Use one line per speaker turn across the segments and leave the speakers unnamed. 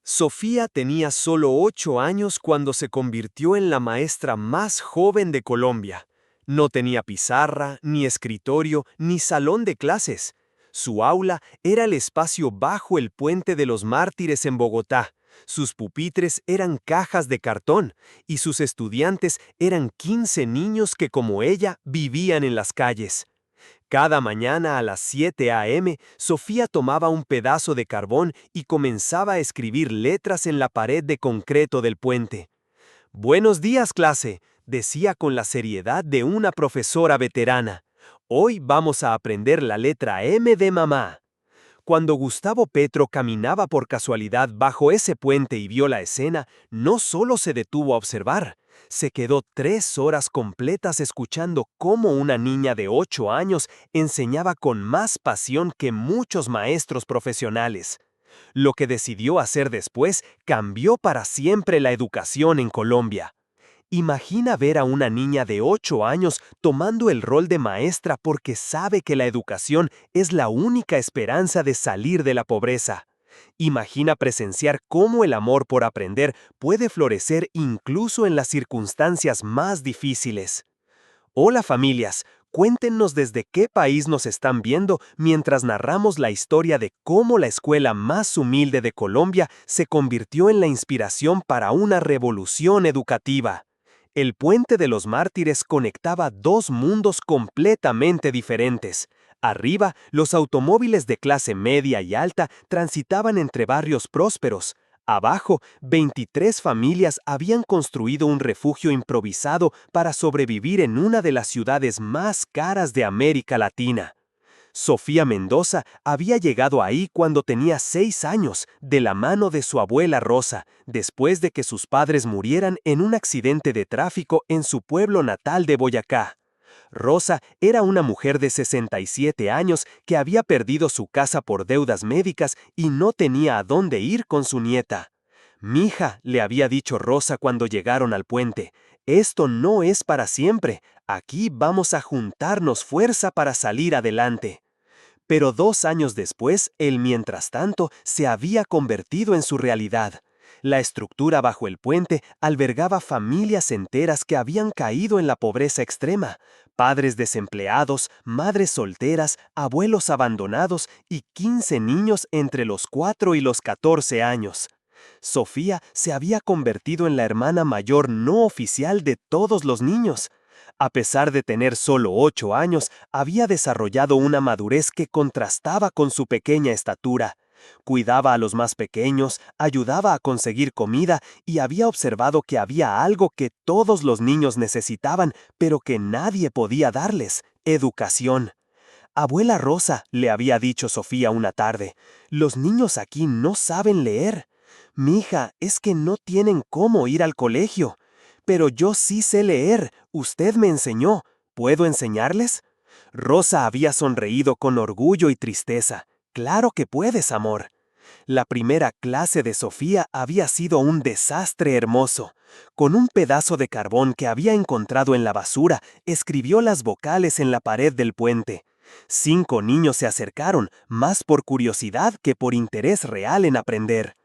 Sofía tenía solo 8 años cuando se convirtió en la maestra más joven de Colombia. No tenía pizarra, ni escritorio, ni salón de clases. Su aula era el espacio bajo el Puente de los Mártires en Bogotá. Sus pupitres eran cajas de cartón y sus estudiantes eran 15 niños que, como ella, vivían en las calles. Cada mañana a las 7 a.m., Sofía tomaba un pedazo de carbón y comenzaba a escribir letras en la pared de concreto del puente. «Buenos días, clase», decía con la seriedad de una profesora veterana. «Hoy vamos a aprender la letra M de mamá». Cuando Gustavo Petro caminaba por casualidad bajo ese puente y vio la escena, no solo se detuvo a observar, se quedó 3 horas completas escuchando cómo una niña de 8 años enseñaba con más pasión que muchos maestros profesionales. Lo que decidió hacer después cambió para siempre la educación en Colombia. Imagina ver a una niña de 8 años tomando el rol de maestra porque sabe que la educación es la única esperanza de salir de la pobreza. Imagina presenciar cómo el amor por aprender puede florecer incluso en las circunstancias más difíciles. Hola familias, cuéntenos desde qué país nos están viendo mientras narramos la historia de cómo la escuela más humilde de Colombia se convirtió en la inspiración para una revolución educativa. El Puente de los Mártires conectaba dos mundos completamente diferentes. Arriba, los automóviles de clase media y alta transitaban entre barrios prósperos. Abajo, 23 familias habían construido un refugio improvisado para sobrevivir en una de las ciudades más caras de América Latina. Sofía Mendoza había llegado ahí cuando tenía 6 años, de la mano de su abuela Rosa, después de que sus padres murieran en un accidente de tráfico en su pueblo natal de Boyacá. Rosa era una mujer de 67 años que había perdido su casa por deudas médicas y no tenía a dónde ir con su nieta. «Mija», le había dicho Rosa cuando llegaron al puente, «esto no es para siempre. Aquí vamos a juntarnos fuerza para salir adelante». Pero 2 años después, el mientras tanto se había convertido en su realidad. La estructura bajo el puente albergaba familias enteras que habían caído en la pobreza extrema, padres desempleados, madres solteras, abuelos abandonados y 15 niños entre los 4 y los 14 años. Sofía se había convertido en la hermana mayor no oficial de todos los niños. A pesar de tener solo 8 años, había desarrollado una madurez que contrastaba con su pequeña estatura. Cuidaba a los más pequeños, ayudaba a conseguir comida y había observado que había algo que todos los niños necesitaban, pero que nadie podía darles: educación. «Abuela Rosa», le había dicho Sofía una tarde, «los niños aquí no saben leer». «Mija, es que no tienen cómo ir al colegio». «Pero yo sí sé leer, usted me enseñó. ¿Puedo enseñarles?» Rosa había sonreído con orgullo y tristeza. «Claro que puedes, amor». La primera clase de Sofía había sido un desastre hermoso. Con un pedazo de carbón que había encontrado en la basura, escribió las vocales en la pared del puente. 5 niños se acercaron, más por curiosidad que por interés real en aprender.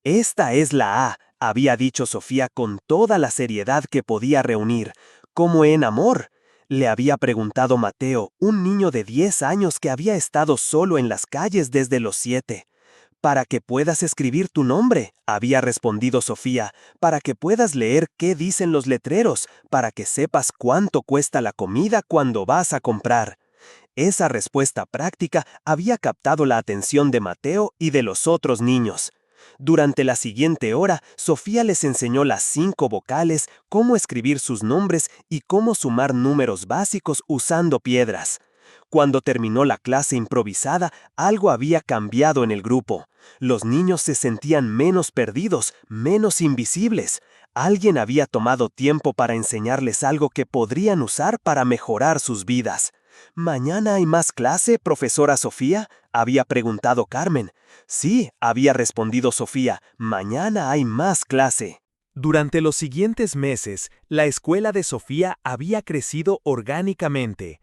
«Esta es la A», había dicho Sofía con toda la seriedad que podía reunir. «¿Cómo en amor?», le había preguntado Mateo, un niño de 10 años que había estado solo en las calles desde los 7. «Para que puedas escribir tu nombre», había respondido Sofía, «para que puedas leer qué dicen los letreros, para que sepas cuánto cuesta la comida cuando vas a comprar». Esa respuesta práctica había captado la atención de Mateo y de los otros niños. Durante la siguiente hora, Sofía les enseñó las 5 vocales, cómo escribir sus nombres y cómo sumar números básicos usando piedras. Cuando terminó la clase improvisada, algo había cambiado en el grupo. Los niños se sentían menos perdidos, menos invisibles. Alguien había tomado tiempo para enseñarles algo que podrían usar para mejorar sus vidas. «¿Mañana hay más clase, profesora Sofía?», había preguntado Carmen. «Sí», había respondido Sofía, «mañana hay más clase». Durante los siguientes meses, la escuela de Sofía había crecido orgánicamente.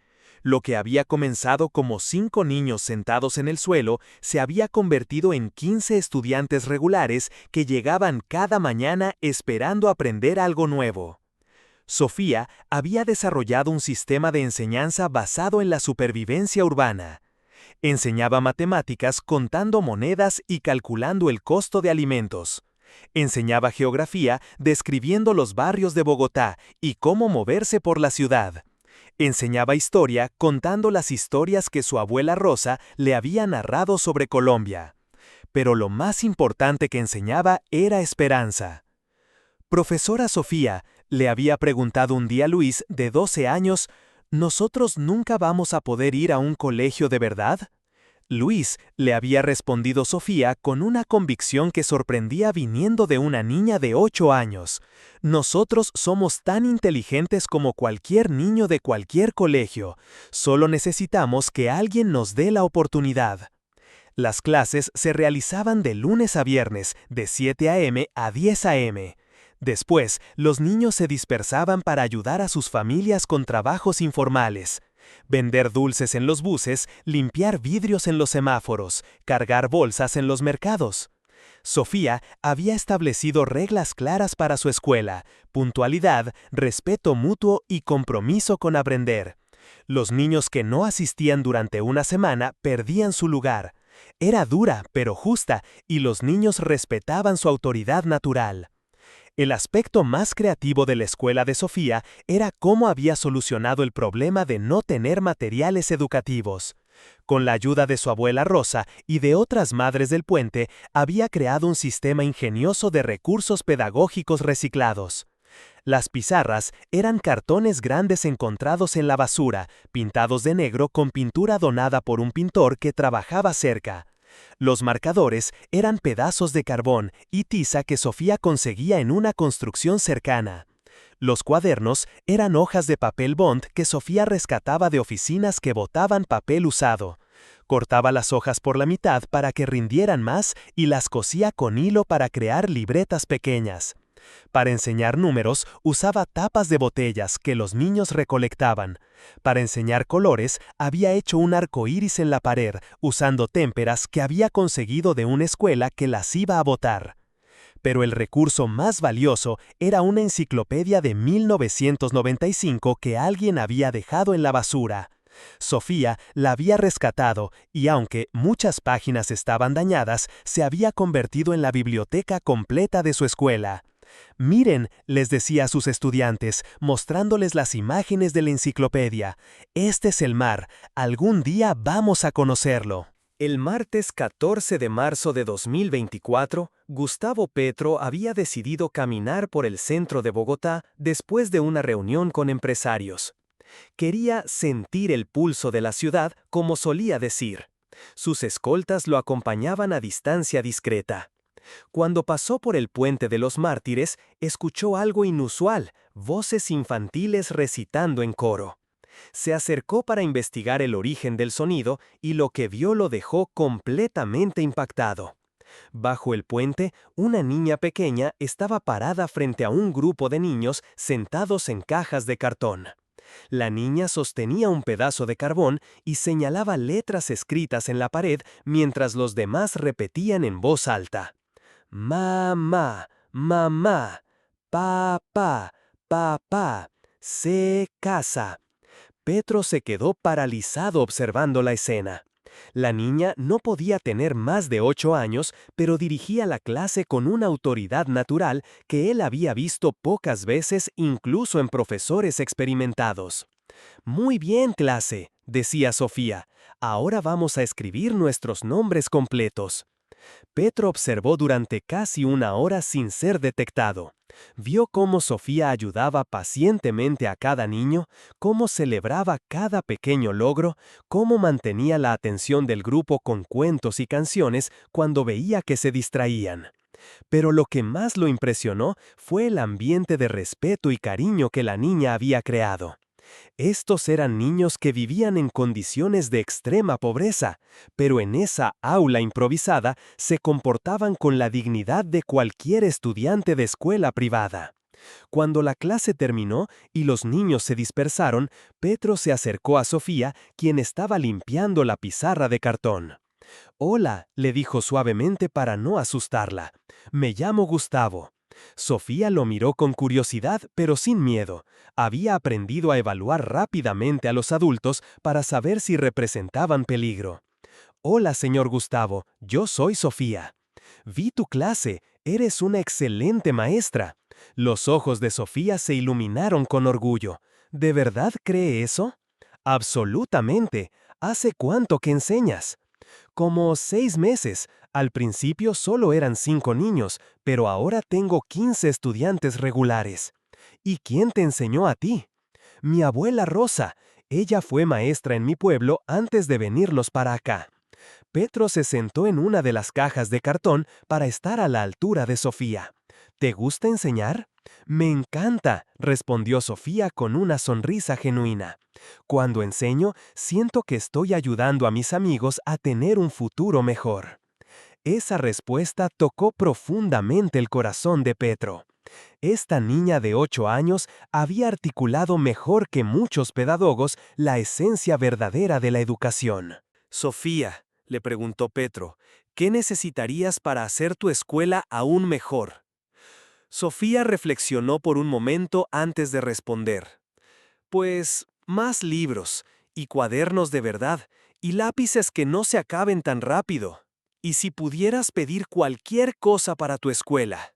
Lo que había comenzado como 5 niños sentados en el suelo se había convertido en 15 estudiantes regulares que llegaban cada mañana esperando aprender algo nuevo. Sofía había desarrollado un sistema de enseñanza basado en la supervivencia urbana. Enseñaba matemáticas contando monedas y calculando el costo de alimentos. Enseñaba geografía describiendo los barrios de Bogotá y cómo moverse por la ciudad. Enseñaba historia contando las historias que su abuela Rosa le había narrado sobre Colombia. Pero lo más importante que enseñaba era esperanza. Profesora Sofía, le había preguntado un día Luis, de 12 años, ¿nosotros nunca vamos a poder ir a un colegio de verdad? Luis, le había respondido Sofía con una convicción que sorprendía viniendo de una niña de 8 años. Nosotros somos tan inteligentes como cualquier niño de cualquier colegio. Solo necesitamos que alguien nos dé la oportunidad. Las clases se realizaban de lunes a viernes, de 7 a.m. a 10 a.m. Después, los niños se dispersaban para ayudar a sus familias con trabajos informales. Vender dulces en los buses, limpiar vidrios en los semáforos, cargar bolsas en los mercados. Sofía había establecido reglas claras para su escuela: puntualidad, respeto mutuo y compromiso con aprender. Los niños que no asistían durante una semana perdían su lugar. Era dura, pero justa, y los niños respetaban su autoridad natural. El aspecto más creativo de la escuela de Sofía era cómo había solucionado el problema de no tener materiales educativos. Con la ayuda de su abuela Rosa y de otras madres del puente, había creado un sistema ingenioso de recursos pedagógicos reciclados. Las pizarras eran cartones grandes encontrados en la basura, pintados de negro con pintura donada por un pintor que trabajaba cerca. Los marcadores eran pedazos de carbón y tiza que Sofía conseguía en una construcción cercana. Los cuadernos eran hojas de papel bond que Sofía rescataba de oficinas que botaban papel usado. Cortaba las hojas por la mitad para que rindieran más y las cosía con hilo para crear libretas pequeñas. Para enseñar números, usaba tapas de botellas que los niños recolectaban. Para enseñar colores, había hecho un arco iris en la pared, usando témperas que había conseguido de una escuela que las iba a botar. Pero el recurso más valioso era una enciclopedia de 1995 que alguien había dejado en la basura. Sofía la había rescatado y aunque muchas páginas estaban dañadas, se había convertido en la biblioteca completa de su escuela. «Miren», les decía a sus estudiantes, mostrándoles las imágenes de la enciclopedia. «Este es el mar. Algún día vamos a conocerlo». El martes 14 de marzo de 2024, Gustavo Petro había decidido caminar por el centro de Bogotá después de una reunión con empresarios. Quería sentir el pulso de la ciudad, como solía decir. Sus escoltas lo acompañaban a distancia discreta. Cuando pasó por el Puente de los Mártires, escuchó algo inusual: voces infantiles recitando en coro. Se acercó para investigar el origen del sonido y lo que vio lo dejó completamente impactado. Bajo el puente, una niña pequeña estaba parada frente a un grupo de niños sentados en cajas de cartón. La niña sostenía un pedazo de carbón y señalaba letras escritas en la pared mientras los demás repetían en voz alta: «Mamá, mamá, papá, papá, se casa». Petro se quedó paralizado observando la escena. La niña no podía tener más de 8 años, pero dirigía la clase con una autoridad natural que él había visto pocas veces incluso en profesores experimentados. «Muy bien, clase», decía Sofía. «Ahora vamos a escribir nuestros nombres completos». Petro observó durante casi una hora sin ser detectado. Vio cómo Sofía ayudaba pacientemente a cada niño, cómo celebraba cada pequeño logro, cómo mantenía la atención del grupo con cuentos y canciones cuando veía que se distraían. Pero lo que más lo impresionó fue el ambiente de respeto y cariño que la niña había creado. Estos eran niños que vivían en condiciones de extrema pobreza, pero en esa aula improvisada se comportaban con la dignidad de cualquier estudiante de escuela privada.
Cuando la clase terminó y los niños se dispersaron, Petro se acercó a Sofía, quien estaba limpiando la pizarra de cartón. «Hola», le dijo suavemente para no asustarla. «Me llamo Gustavo». Sofía lo miró con curiosidad, pero sin miedo. Había aprendido a evaluar rápidamente a los adultos para saber si representaban peligro. «Hola, señor Gustavo, yo soy Sofía. Vi tu clase, eres una excelente maestra». Los ojos de Sofía se iluminaron con orgullo. ¿De verdad cree eso? Absolutamente. ¿Hace cuánto que enseñas? Como 6 meses. Al principio solo eran 5 niños, pero ahora tengo 15 estudiantes regulares. ¿Y quién te enseñó a ti? Mi abuela Rosa. Ella fue maestra en mi pueblo antes de venirnos para acá. Petro se sentó en una de las cajas de cartón para estar a la altura de Sofía. ¿Te gusta enseñar? Me encanta, respondió Sofía con una sonrisa genuina. Cuando enseño, siento que estoy ayudando a mis amigos a tener un futuro mejor. Esa respuesta tocó profundamente el corazón de Petro. Esta niña de 8 años había articulado mejor que muchos pedagogos la esencia verdadera de la educación.
Sofía, le preguntó Petro, ¿qué necesitarías para hacer tu escuela aún mejor? Sofía reflexionó por un momento antes de responder. Pues, más libros, y cuadernos de verdad, y lápices que no se acaben tan rápido. ¿Y si pudieras pedir cualquier cosa para tu escuela?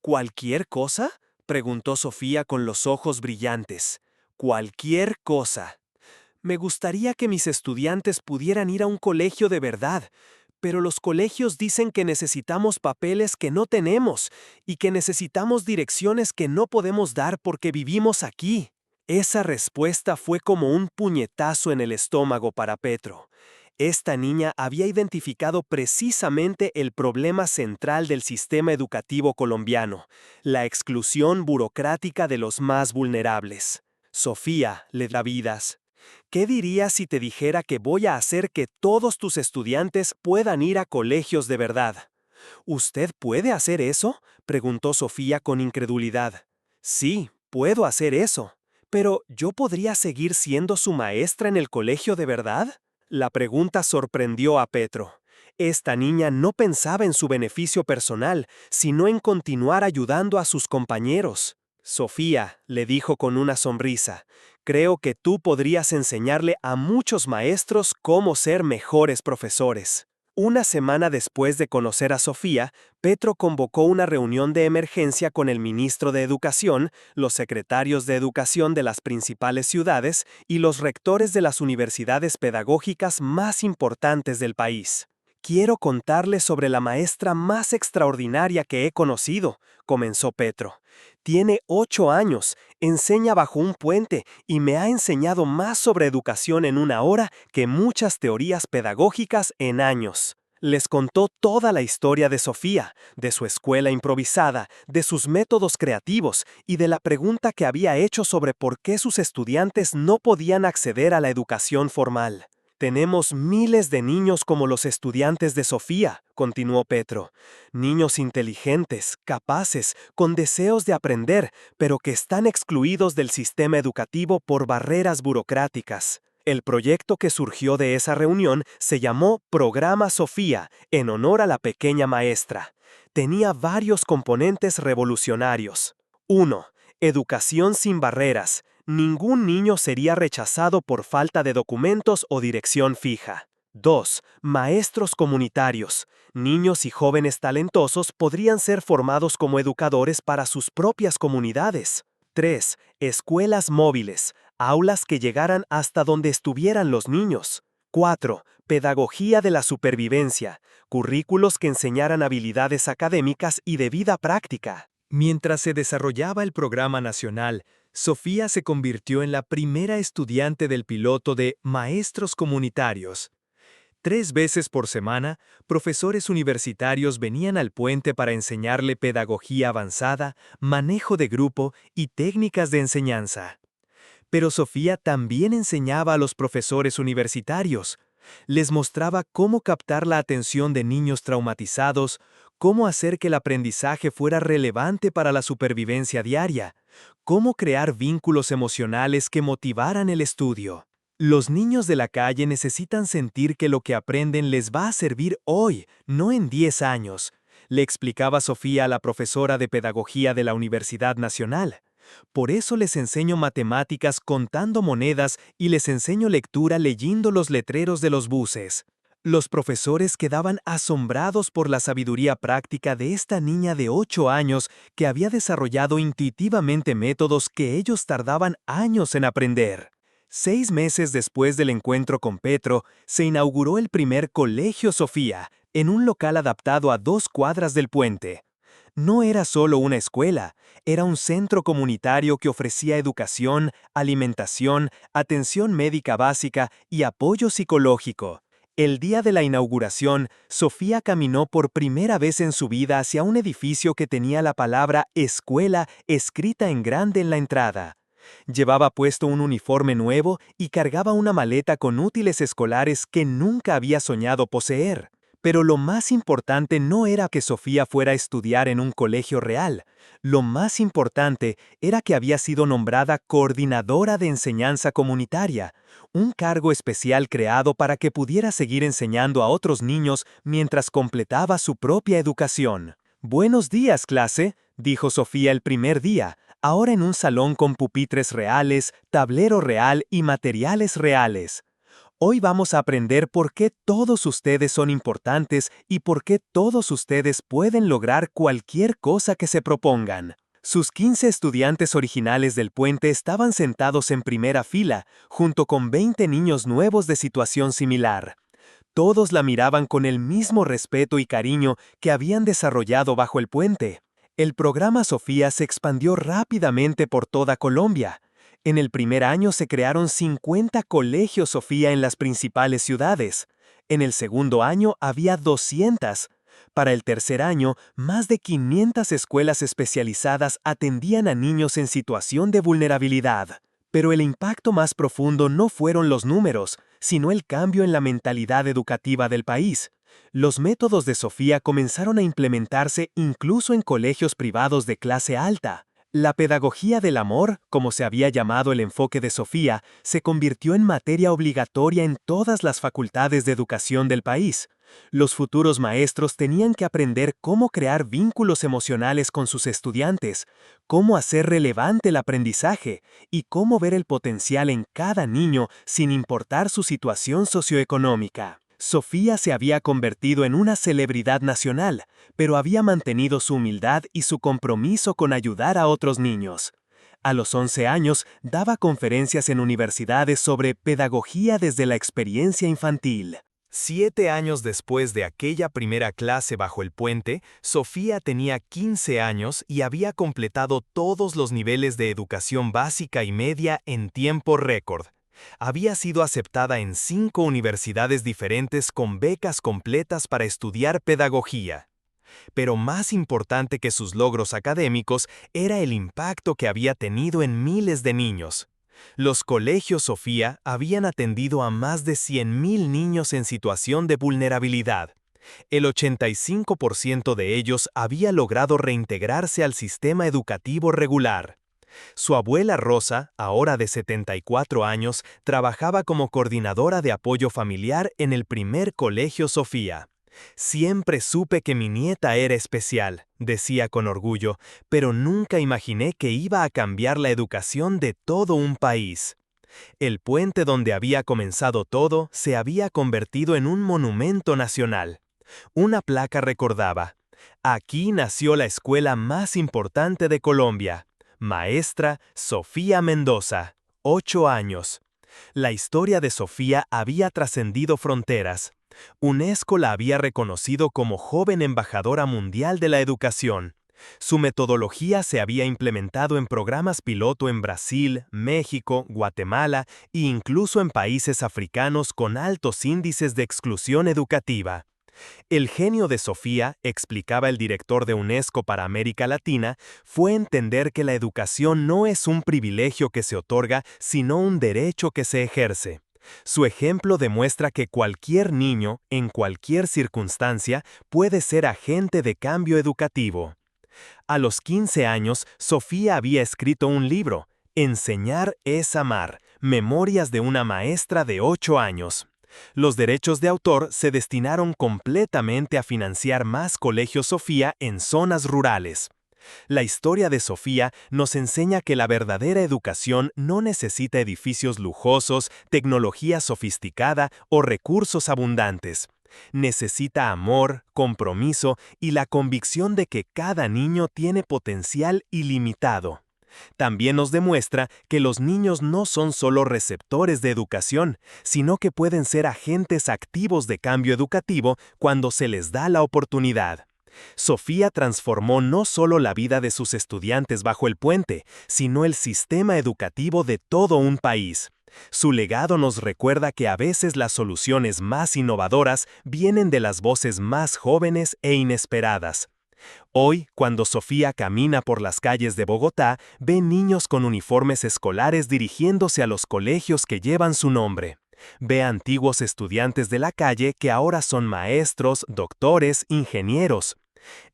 ¿Cualquier cosa?, preguntó Sofía con los ojos brillantes. Cualquier cosa. Me gustaría que mis estudiantes pudieran ir a un colegio de verdad, pero los colegios dicen que necesitamos papeles que no tenemos y que necesitamos direcciones que no podemos dar porque vivimos aquí. Esa respuesta fue como un puñetazo en el estómago para Petro. Esta niña había identificado precisamente el problema central del sistema educativo colombiano, la exclusión burocrática de los más vulnerables. Sofía, Ledravidas, ¿qué dirías si te dijera que voy a hacer que todos tus estudiantes puedan ir a colegios de verdad? ¿Usted puede hacer eso?, preguntó Sofía con incredulidad. Sí, puedo hacer eso. ¿Pero yo podría seguir siendo su maestra en el colegio de verdad? La pregunta sorprendió a Petro. Esta niña no pensaba en su beneficio personal, sino en continuar ayudando a sus compañeros. Sofía, le dijo con una sonrisa, creo que tú podrías enseñarle a muchos maestros cómo ser mejores profesores. Una semana después de conocer a Sofía, Petro convocó una reunión de emergencia con el ministro de Educación, los secretarios de Educación de las principales ciudades y los rectores de las universidades pedagógicas más importantes del país. «Quiero contarles sobre la maestra más extraordinaria que he conocido», comenzó Petro. «Tiene 8 años, enseña bajo un puente y me ha enseñado más sobre educación en una hora que muchas teorías pedagógicas en años». Les contó toda la historia de Sofía, de su escuela improvisada, de sus métodos creativos y de la pregunta que había hecho sobre por qué sus estudiantes no podían acceder a la educación formal. «Tenemos miles de niños como los estudiantes de Sofía», continuó Petro. «Niños inteligentes, capaces, con deseos de aprender, pero que están excluidos del sistema educativo por barreras burocráticas». El proyecto que surgió de esa reunión se llamó Programa Sofía, en honor a la pequeña maestra. Tenía varios componentes revolucionarios. 1. Educación sin barreras. Ningún niño sería rechazado por falta de documentos o dirección fija. 2. Maestros comunitarios. Niños y jóvenes talentosos podrían ser formados como educadores para sus propias comunidades. 3. Escuelas móviles. Aulas que llegaran hasta donde estuvieran los niños. 4. Pedagogía de la supervivencia. Currículos que enseñaran habilidades académicas y de vida práctica. Mientras se desarrollaba el programa nacional, Sofía se convirtió en la primera estudiante del piloto de Maestros Comunitarios. 3 veces por semana, profesores universitarios venían al puente para enseñarle pedagogía avanzada, manejo de grupo y técnicas de enseñanza. Pero Sofía también enseñaba a los profesores universitarios. Les mostraba cómo captar la atención de niños traumatizados,
cómo hacer que el aprendizaje fuera relevante para la supervivencia diaria, cómo crear vínculos emocionales que motivaran el estudio. Los niños de la calle necesitan sentir que lo que aprenden les va a servir hoy, no en 10 años, le explicaba Sofía a la profesora de pedagogía de la Universidad Nacional. Por eso les enseño matemáticas contando monedas y les enseño lectura leyendo los letreros de los buses. Los profesores quedaban asombrados por la sabiduría práctica de esta niña de 8 años que había desarrollado intuitivamente métodos que ellos tardaban años en aprender. 6 meses después del encuentro con Petro, se inauguró el primer Colegio Sofía, en un local adaptado a 2 cuadras del puente. No era solo una escuela, era un centro comunitario que ofrecía educación, alimentación, atención médica básica y apoyo psicológico. El día de la inauguración, Sofía caminó por primera vez en su vida hacia un edificio que tenía la palabra escuela escrita en grande en la entrada. Llevaba puesto un uniforme nuevo y cargaba una maleta con útiles escolares que nunca había soñado poseer. Pero lo más importante no era que Sofía fuera a estudiar en un colegio real. Lo más importante era que había sido nombrada coordinadora de enseñanza comunitaria, un cargo especial creado para que pudiera seguir enseñando a otros niños mientras completaba su propia educación. «Buenos días, clase», dijo Sofía el primer día, ahora en un salón con pupitres reales, tablero real y materiales reales. Hoy vamos a aprender por qué todos ustedes son importantes y por qué todos ustedes pueden lograr cualquier cosa que se propongan. Sus 15 estudiantes originales del puente estaban sentados en primera fila, junto con 20 niños nuevos de situación similar. Todos la miraban con el mismo respeto y cariño que habían desarrollado bajo el puente. El programa Sofía se expandió rápidamente por toda Colombia. En el primer año se crearon 50 colegios Sofía en las principales ciudades. En el segundo año había 200. Para el tercer año, más de 500 escuelas especializadas atendían a niños en situación de vulnerabilidad. Pero el impacto más profundo no fueron los números, sino el cambio en la mentalidad educativa del país. Los métodos de Sofía comenzaron a implementarse incluso en colegios privados de clase alta. La pedagogía del amor, como se había llamado el enfoque de Sofía, se convirtió en materia obligatoria en todas las facultades de educación del país. Los futuros maestros tenían que aprender cómo crear vínculos emocionales con sus estudiantes, cómo hacer relevante el aprendizaje y cómo ver el potencial en cada niño sin importar su situación socioeconómica. Sofía se había convertido en una celebridad nacional, pero había mantenido su humildad y su compromiso con ayudar a otros niños. A los 11 años, daba conferencias en universidades sobre pedagogía desde la experiencia infantil.
7 años después de aquella primera clase bajo el puente, Sofía tenía 15 años y había completado todos los niveles de educación básica y media en tiempo récord. Había sido aceptada en 5 universidades diferentes con becas completas para estudiar pedagogía. Pero más importante que sus logros académicos era el impacto que había tenido en miles de niños. Los colegios Sofía habían atendido a más de 100.000 niños en situación de vulnerabilidad. El 85% de ellos había logrado reintegrarse al sistema educativo regular. Su abuela Rosa, ahora de 74 años, trabajaba como coordinadora de apoyo familiar en el primer colegio Sofía. «Siempre supe que mi nieta era especial», decía con orgullo, «pero nunca imaginé que iba a cambiar la educación de todo un país». El puente donde había comenzado todo se había convertido en un monumento nacional. Una placa recordaba: «Aquí nació la escuela más importante de Colombia. Maestra Sofía Mendoza, 8 años». La historia de Sofía había trascendido fronteras. UNESCO la había reconocido como joven embajadora mundial de la educación. Su metodología se había implementado en programas piloto en Brasil, México, Guatemala e incluso en países africanos con altos índices de exclusión educativa. El genio de Sofía, explicaba el director de UNESCO para América Latina, fue entender que la educación no es un privilegio que se otorga, sino un derecho que se ejerce.
Su ejemplo demuestra que cualquier niño, en cualquier circunstancia, puede ser agente de cambio educativo. A los 15 años, Sofía había escrito un libro, Enseñar es amar, Memorias de una maestra de 8 años. Los derechos de autor se destinaron completamente a financiar más colegios Sofía en zonas rurales. La historia de Sofía nos enseña que la verdadera educación no necesita edificios lujosos, tecnología sofisticada o recursos abundantes. Necesita amor, compromiso y la convicción de que cada niño tiene potencial ilimitado. También nos demuestra que los niños no son solo receptores de educación, sino que pueden ser agentes activos de cambio educativo cuando se les da la oportunidad. Sofía transformó no solo la vida de sus estudiantes bajo el puente, sino el sistema educativo de todo un país. Su legado nos recuerda que a veces las soluciones más innovadoras vienen de las voces más jóvenes e inesperadas. Hoy, cuando Sofía camina por las calles de Bogotá, ve niños con uniformes escolares dirigiéndose a los colegios que llevan su nombre. Ve a antiguos estudiantes de la calle que ahora son maestros, doctores, ingenieros.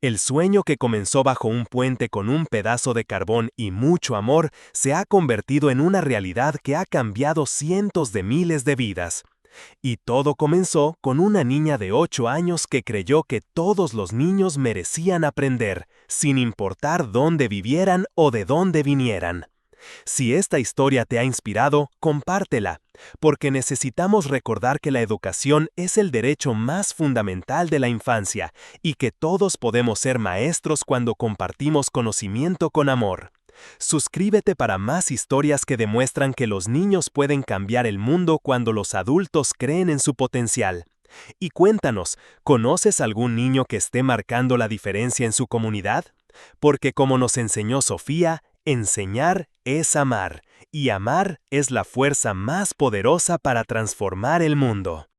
El sueño que comenzó bajo un puente con un pedazo de carbón y mucho amor se ha convertido en una realidad que ha cambiado cientos de miles de vidas. Y todo comenzó con una niña de 8 años que creyó que todos los niños merecían aprender, sin importar dónde vivieran o de dónde vinieran. Si esta historia te ha inspirado, compártela, porque necesitamos recordar que la educación es el derecho más fundamental de la infancia y que todos podemos ser maestros cuando compartimos conocimiento con amor. Suscríbete para más historias que demuestran que los niños pueden cambiar el mundo cuando los adultos creen en su potencial. Y cuéntanos, ¿conoces algún niño que esté marcando la diferencia en su comunidad? Porque como nos enseñó Sofía, enseñar es amar, y amar es la fuerza más poderosa para transformar el mundo.